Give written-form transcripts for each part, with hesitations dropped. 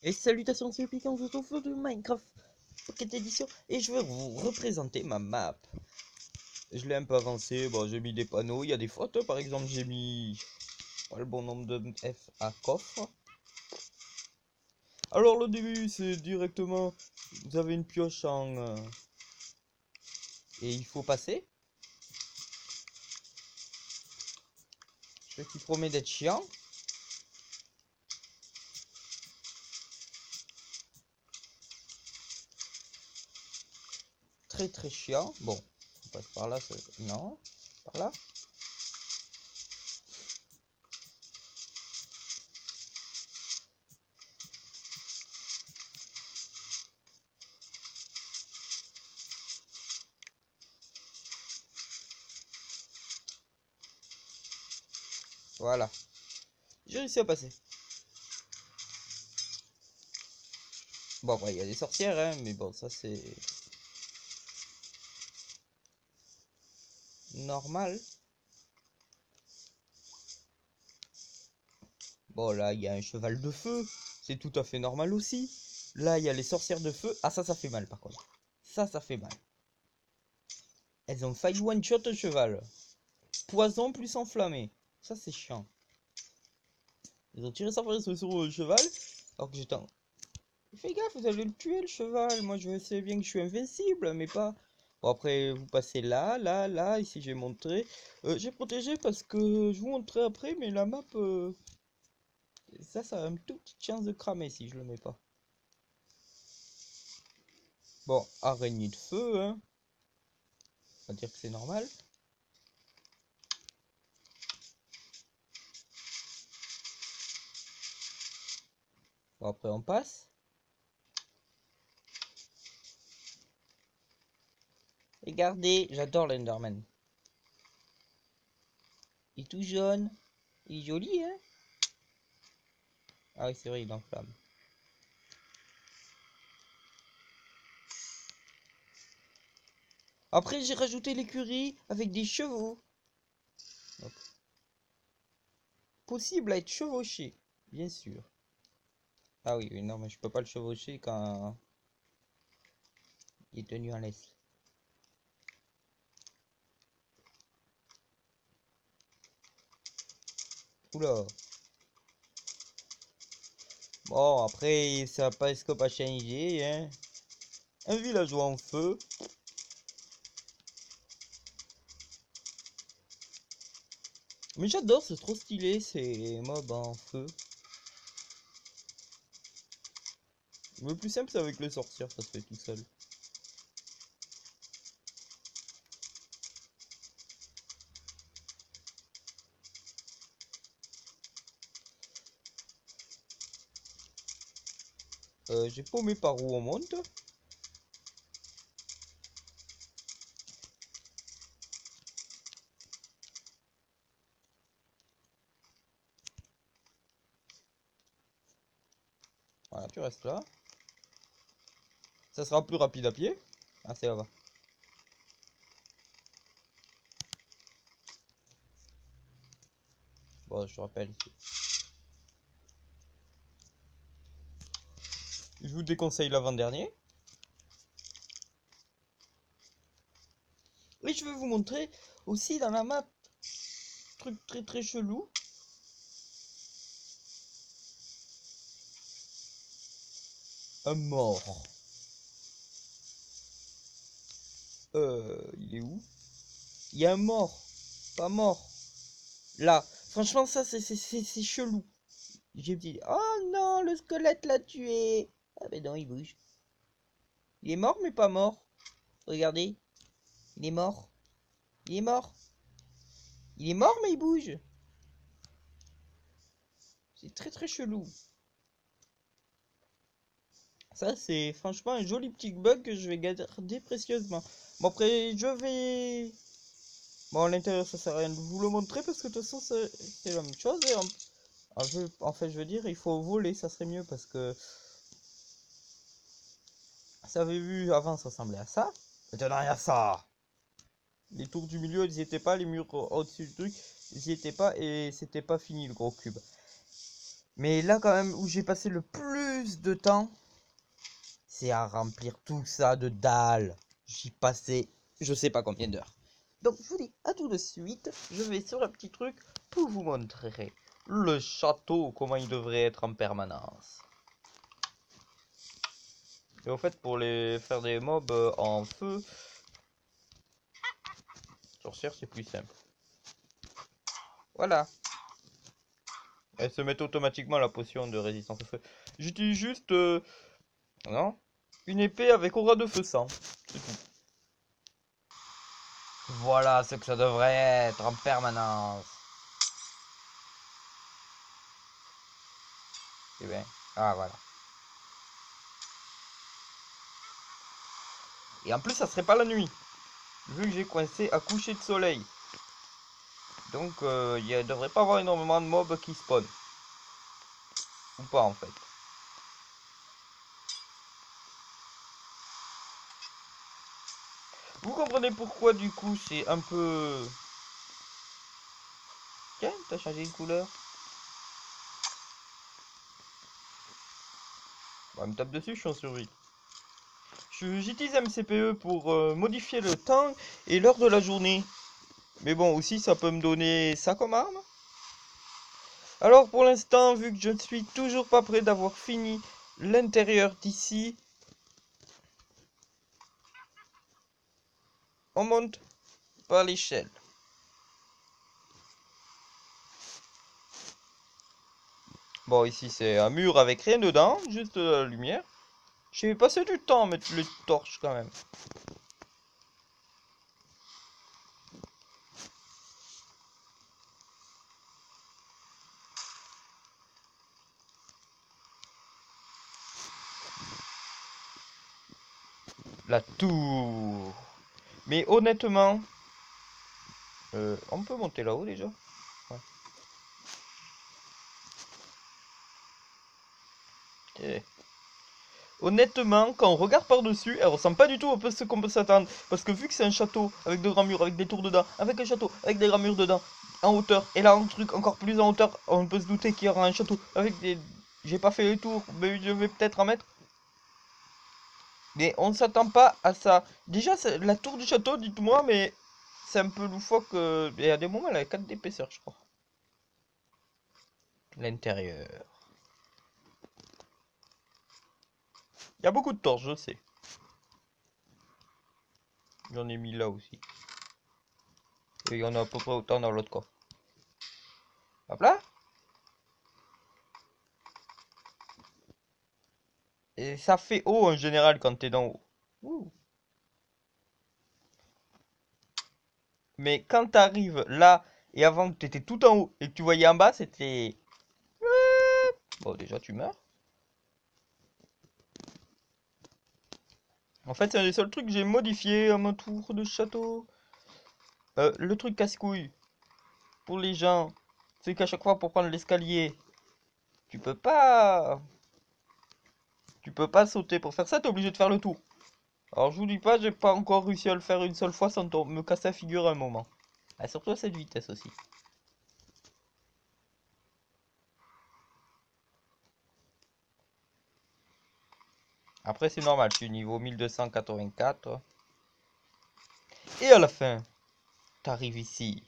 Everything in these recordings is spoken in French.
Et salutations, c'est Piquant, je trouve de Minecraft Pocket Edition et je vais vous représenter ma map. Je l'ai un peu avancé, bon j'ai mis des panneaux, il y a des fautes, par exemple j'ai mis pas le bon nombre de F à coffre. Alors le début c'est directement, vous avez une pioche en... et il faut passer. Ce qui promet d'être chiant. Très chiant. Bon, on passe par là, non, par là. Voilà, j'ai réussi à passer. Bon après il y a des sorcières hein, mais bon ça c'est normal. Bon là il y a un cheval de feu, c'est tout à fait normal aussi. Là il y a les sorcières de feu. Ah ça fait mal par contre. Ça fait mal. Elles ont failli one shot le cheval. Poison plus enflammé. Ça c'est chiant. Ils ont tiré sans faire sur le cheval. Alors que j'étais en... Fais gaffe, vous allez le tuer le cheval. Moi je sais bien que je suis invincible, mais pas... Bon après vous passez là, ici j'ai montré. J'ai protégé parce que je vous montrerai après, mais la map... Ça a une toute petite chance de cramer si je le mets pas. Bon, araignée de feu, hein. On va dire que c'est normal. Bon, après on passe. Regardez, j'adore l'Enderman. Il est tout jaune. Il est joli, hein. Ah oui, c'est vrai, il enflamme. Après, j'ai rajouté l'écurie avec des chevaux. Donc, possible à être chevauché, bien sûr. Ah oui, oui, non, mais je peux pas le chevaucher quand il est tenu en laisse. Oula. Bon, après, ça pas ce que pas changé, hein. Un villageois en feu. Mais j'adore, c'est trop stylé, ces mobs en feu. Le plus simple, c'est avec les sorcières, ça se fait tout seul. J'ai paumé par où on monte. Voilà, tu restes là. Ça sera plus rapide à pied. Ah, c'est là-bas. Bon, je te rappelle. Je vous déconseille l'avant-dernier. Et je vais vous montrer aussi dans la map. Truc très chelou. Un mort. Il est où? Il y a un mort. Pas mort. Là. Franchement, ça, c'est chelou. J'ai dit, oh non, le squelette l'a tué. Ah ben non, il bouge. Il est mort, mais pas mort. Regardez. Il est mort. Il est mort. Il est mort, mais il bouge. C'est très chelou. Ça, c'est franchement un joli petit bug que je vais garder précieusement. Bon, après, je vais... Bon, à l'intérieur, ça sert à rien de vous le montrer parce que de toute façon, c'est la même chose. Et en fait, je veux dire, il faut voler, ça serait mieux parce que... Ça avait vu avant, ça ressemblait à ça. Maintenant, il y a ça. Les tours du milieu, ils n'y étaient pas. Les murs au-dessus du truc, ils n'y étaient pas. Et c'était pas fini, le gros cube. Mais là, quand même, où j'ai passé le plus de temps, c'est à remplir tout ça de dalles. J'y passais je sais pas combien d'heures. Donc, je vous dis à tout de suite. Je vais sur un petit truc pour vous montrer le château, comment il devrait être en permanence. Et en fait, pour les faire des mobs en feu, sorcière, c'est plus simple. Voilà. Elle se met automatiquement la potion de résistance au feu. J'utilise juste non, une épée avec aura de feu 100. C'est tout. Voilà ce que ça devrait être en permanence. Eh bien, ah voilà. Et en plus, ça serait pas la nuit, vu que j'ai coincé à coucher de soleil. Donc, il ne devrait pas avoir énormément de mobs qui spawnent. Ou pas, en fait. Vous comprenez pourquoi, du coup, c'est un peu... Tiens, t'as changé de couleur. Bon, elle me tape dessus, je suis en survie. J'utilise MCPE pour modifier le temps et l'heure de la journée. Mais bon, aussi, ça peut me donner ça comme arme. Alors, pour l'instant, vu que je ne suis toujours pas prêt d'avoir fini l'intérieur d'ici, on monte par l'échelle. Bon, ici, c'est un mur avec rien dedans, juste de la lumière. J'ai passé du temps à mettre les torches quand même. La tour. Mais honnêtement, on peut monter là-haut déjà. Ouais. Ok. Honnêtement, quand on regarde par-dessus, elle ressemble pas du tout à ce qu'on peut s'attendre. Parce que vu que c'est un château avec de grands murs, avec des tours dedans, avec un château, avec des grands murs dedans, en hauteur, et là un truc encore plus en hauteur, on peut se douter qu'il y aura un château avec des... J'ai pas fait les tours, mais je vais peut-être en mettre. Mais on ne s'attend pas à ça. Déjà, la tour du château, dites-moi, mais c'est un peu loufoque. Il y a des moments, elle a 4 d'épaisseur, je crois. L'intérieur. Il y a beaucoup de torches, je sais. J'en ai mis là aussi. Et il y en a à peu près autant dans l'autre coffre. Hop là. Et ça fait haut en général quand t'es d'en haut. Ouh. Mais quand t'arrives là, et avant que t'étais tout en haut, et que tu voyais en bas, c'était... Bon, déjà, tu meurs. En fait, c'est un des seuls trucs que j'ai modifié à mon tour de château. Le truc casse-couille. Pour les gens, c'est qu'à chaque fois pour prendre l'escalier, tu peux pas... Tu peux pas sauter. Pour faire ça, t'es obligé de faire le tour. Alors, je vous dis pas, j'ai pas encore réussi à le faire une seule fois sans me casser la figure à un moment. Ah, surtout à cette vitesse aussi. Après, c'est normal, je suis niveau 1284. Et à la fin, t'arrives ici.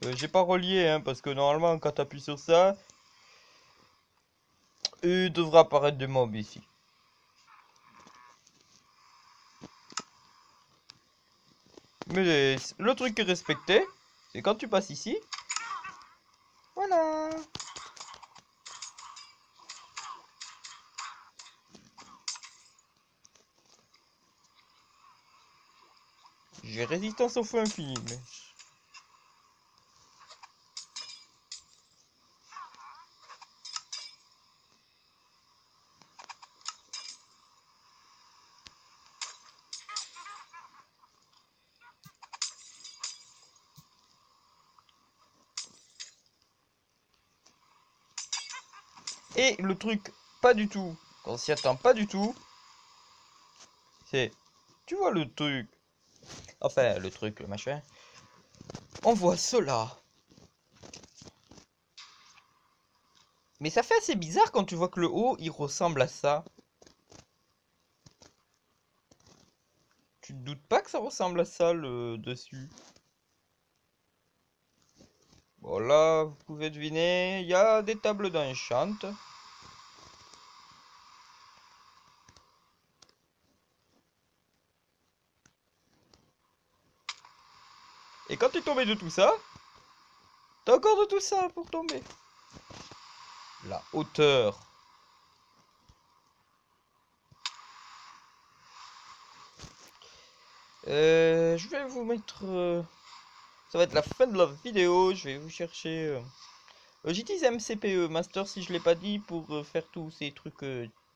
J'ai pas relié, hein, parce que normalement, quand t'appuies sur ça, il devrait apparaître des mobs ici. Mais le truc qui est respecté, c'est quand tu passes ici. Voilà. J'ai résistance au feu infini, mais... Et le truc, pas du tout, qu'on s'y attend pas du tout, c'est... Tu vois le truc, enfin le truc, le machin, on voit cela. Mais ça fait assez bizarre quand tu vois que le haut, il ressemble à ça. Tu te doutes pas que ça ressemble à ça, le dessus? Bon, là, vous pouvez deviner, il y a des tables d'enchant. Et quand tu es tombé de tout ça, t'as encore de tout ça pour tomber. La hauteur. Je vais vous mettre... ça va être la fin de la vidéo. Je vais vous chercher... j'utilise MCPE, Master, si je l'ai pas dit, pour faire tous ces trucs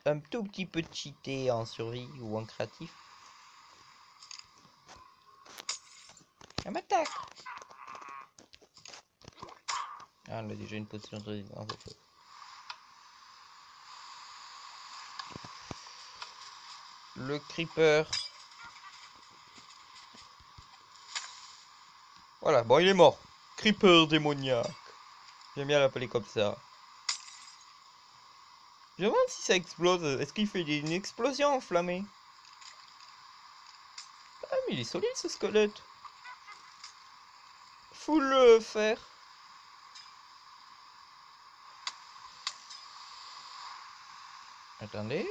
un tout petit peu cheatés en survie ou en créatif. Elle m'attaque. Ah, elle a déjà une position de résistance au feu. Le creeper. Voilà, bon, il est mort. Creeper démoniaque. J'aime bien l'appeler comme ça. Je me demande si ça explose. Est-ce qu'il fait une explosion enflammée? Ah, mais il est solide ce squelette. Full fer. Attendez.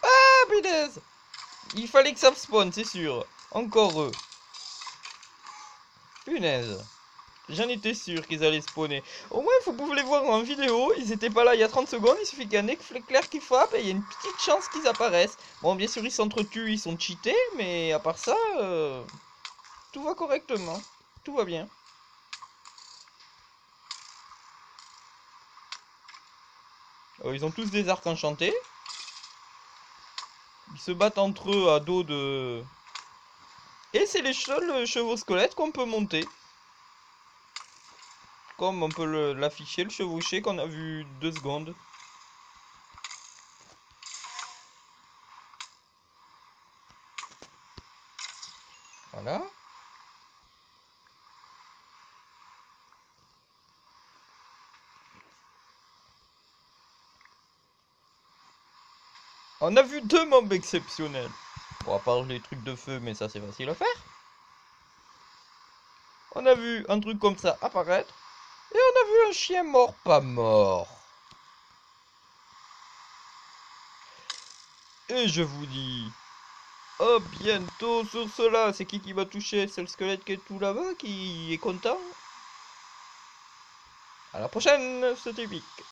Ah, punaise! Il fallait que ça spawn, c'est sûr. Encore eux. Punaise. J'en étais sûr qu'ils allaient spawner. Au moins, vous pouvez les voir en vidéo. Ils étaient pas là il y a 30 secondes. Il suffit qu'il y ait un éclair qui frappe et il y a une petite chance qu'ils apparaissent. Bon, bien sûr, ils s'entretuent, ils sont cheatés. Mais à part ça, tout va correctement. Tout va bien. Ils ont tous des arcs enchantés. Ils se battent entre eux à dos de... Et c'est les seuls chevaux squelettes qu'on peut monter. Comme on peut l'afficher, le chevauché qu'on a vu 2 secondes. Voilà. On a vu 2 mobs exceptionnels. Bon, à part les trucs de feu, mais ça c'est facile à faire. On a vu un truc comme ça apparaître. Et on a vu un chien mort, pas mort. Et je vous dis... à bientôt sur cela. C'est qui va toucher? C'est le squelette qui est tout là-bas qui est content. À la prochaine, c'était Epic.